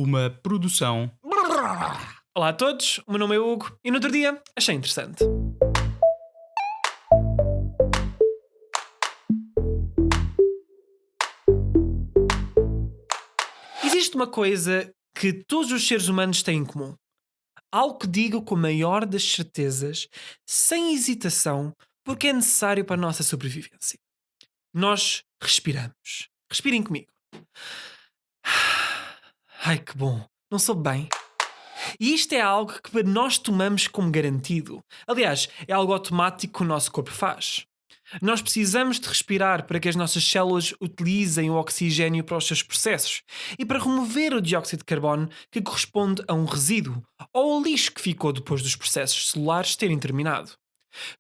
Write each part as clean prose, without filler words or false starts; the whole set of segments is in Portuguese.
Uma produção. Olá a todos, o meu nome é Hugo e no outro dia achei interessante. Existe uma coisa que todos os seres humanos têm em comum. Algo que digo com a maior das certezas, sem hesitação, porque é necessário para a nossa sobrevivência. Nós respiramos. Respirem comigo. Ai que bom, não soube bem. E isto é algo que nós tomamos como garantido. Aliás, é algo automático que o nosso corpo faz. Nós precisamos de respirar para que as nossas células utilizem o oxigênio para os seus processos e para remover o dióxido de carbono que corresponde a um resíduo ou ao lixo que ficou depois dos processos celulares terem terminado.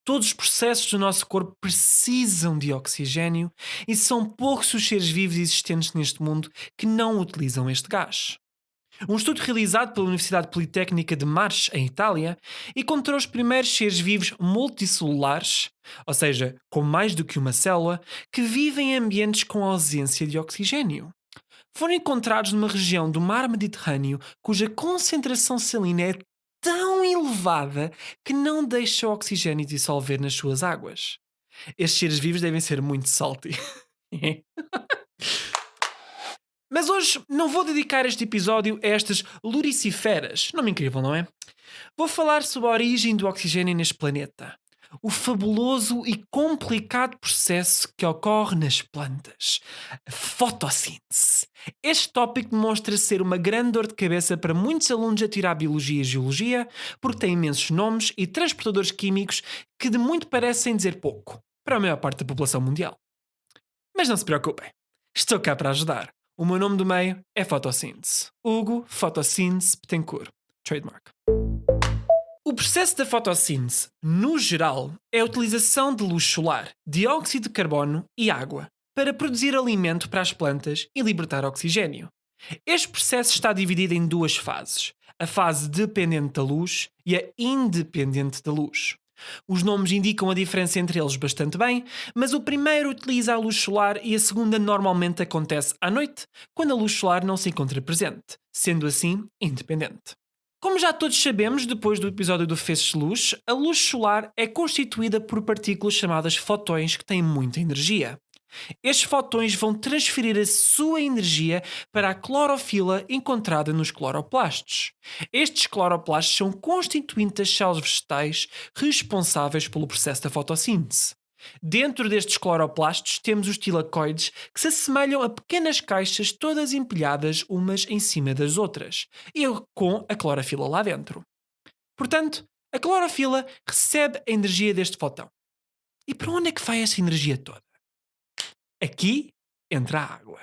Todos os processos do nosso corpo precisam de oxigênio e são poucos os seres vivos existentes neste mundo que não utilizam este gás. Um estudo realizado pela Universidade Politécnica de Marche, em Itália, encontrou os primeiros seres vivos multicelulares, ou seja, com mais do que uma célula, que vivem em ambientes com ausência de oxigênio. Foram encontrados numa região do mar Mediterrâneo cuja concentração salina é tão elevada que não deixa o oxigênio dissolver nas suas águas. Estes seres vivos devem ser muito salty. Mas hoje não vou dedicar este episódio a estas luriciferas. Nome incrível, não é? Vou falar sobre a origem do oxigênio neste planeta. O fabuloso e complicado processo que ocorre nas plantas. A fotossíntese. Este tópico demonstra ser uma grande dor de cabeça para muitos alunos a tirar Biologia e Geologia, porque tem imensos nomes e transportadores químicos que de muito parecem dizer pouco, para a maior parte da população mundial. Mas não se preocupem. Estou cá para ajudar. O meu nome do meio é fotossíntese. Hugo Fotossíntese Betancourt. Trademark. O processo da fotossíntese, no geral, é a utilização de luz solar, dióxido de carbono e água para produzir alimento para as plantas e libertar oxigênio. Este processo está dividido em duas fases: a fase dependente da luz e a independente da luz. Os nomes indicam a diferença entre eles bastante bem, mas o primeiro utiliza a luz solar e a segunda normalmente acontece à noite, quando a luz solar não se encontra presente, sendo assim independente. Como já todos sabemos, depois do episódio do Feixes de Luz, a luz solar é constituída por partículas chamadas fotões que têm muita energia. Estes fotões vão transferir a sua energia para a clorofila encontrada nos cloroplastos. Estes cloroplastos são constituintes das células vegetais responsáveis pelo processo da fotossíntese. Dentro destes cloroplastos temos os tilacoides, que se assemelham a pequenas caixas todas empilhadas umas em cima das outras, e com a clorofila lá dentro. Portanto, a clorofila recebe a energia deste fotão. E para onde é que vai essa energia toda? Aqui entra a água.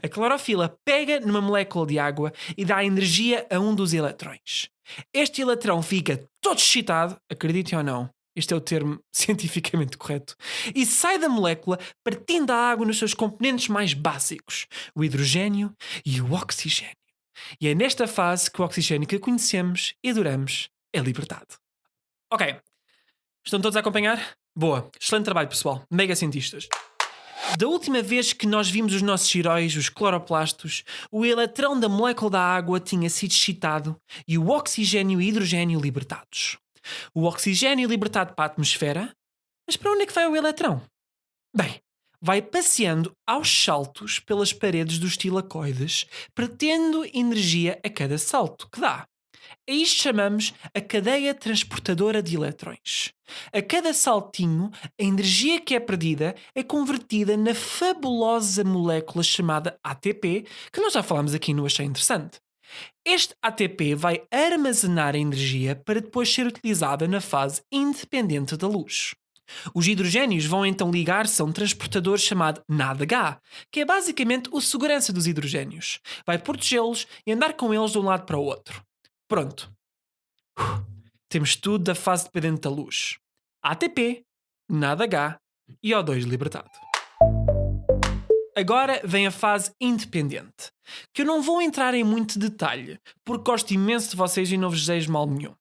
A clorofila pega numa molécula de água e dá energia a um dos eletrões. Este eletrão fica todo excitado, acreditem ou não, este é o termo cientificamente correto, e sai da molécula partindo a água nos seus componentes mais básicos, o hidrogênio e o oxigênio. E é nesta fase que o oxigênio que conhecemos e adoramos é libertado. Ok, estão todos a acompanhar? Boa, excelente trabalho pessoal, mega cientistas. Da última vez que nós vimos os nossos heróis, os cloroplastos, o eletrão da molécula da água tinha sido excitado e o oxigênio e hidrogênio libertados. O oxigênio libertado para a atmosfera, mas para onde é que vai o eletrão? Bem, vai passeando aos saltos pelas paredes dos tilacoides, pretendo energia a cada salto que dá. A isto chamamos a cadeia transportadora de eletrões. A cada saltinho, a energia que é perdida é convertida na fabulosa molécula chamada ATP, que nós já falámos aqui no Achei Interessante. Este ATP vai armazenar a energia para depois ser utilizada na fase independente da luz. Os hidrogénios vão então ligar-se a um transportador chamado NADH, que é basicamente o segurança dos hidrogénios. Vai protegê-los e andar com eles de um lado para o outro. Pronto. Temos tudo da fase dependente da luz. ATP, NADH e O2 libertado. Agora vem a fase independente, que eu não vou entrar em muito detalhe, porque gosto imenso de vocês e não vos desejo mal nenhum.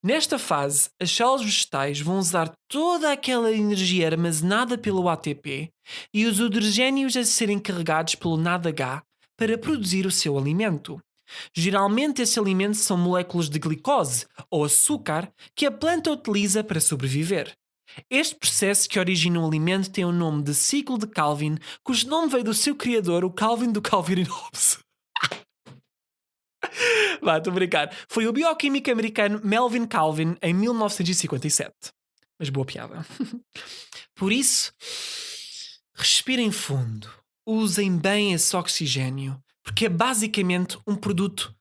Nesta fase, as células vegetais vão usar toda aquela energia armazenada pelo ATP e os hidrogénios a serem carregados pelo NADH para produzir o seu alimento. Geralmente, esse alimento são moléculas de glicose ou açúcar que a planta utiliza para sobreviver. Este processo que origina o alimento tem o nome de ciclo de Calvin, cujo nome veio do seu criador, o Calvin do Calvin e Hobbes. Vá, estou a brincar. Foi o bioquímico americano Melvin Calvin em 1957. Mas boa piada. Por isso, respirem fundo. Usem bem esse oxigênio, porque é basicamente um produto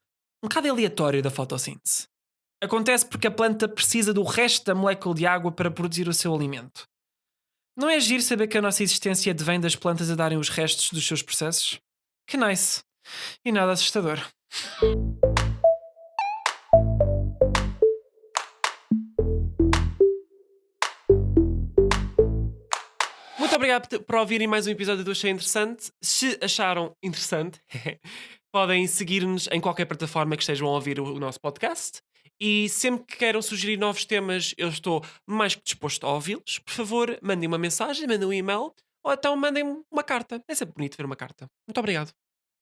um bocado aleatório da fotossíntese. Acontece porque a planta precisa do resto da molécula de água para produzir o seu alimento. Não é giro saber que a nossa existência advém das plantas a darem os restos dos seus processos? Que nice. E nada assustador. Muito obrigado por ouvirem mais um episódio do Achei Interessante. Se acharam interessante, podem seguir-nos em qualquer plataforma que estejam a ouvir o nosso podcast. E sempre que queiram sugerir novos temas, eu estou mais que disposto a ouvi-los. Por favor, mandem uma mensagem, mandem um e-mail ou então mandem uma carta. É sempre bonito ver uma carta. Muito obrigado.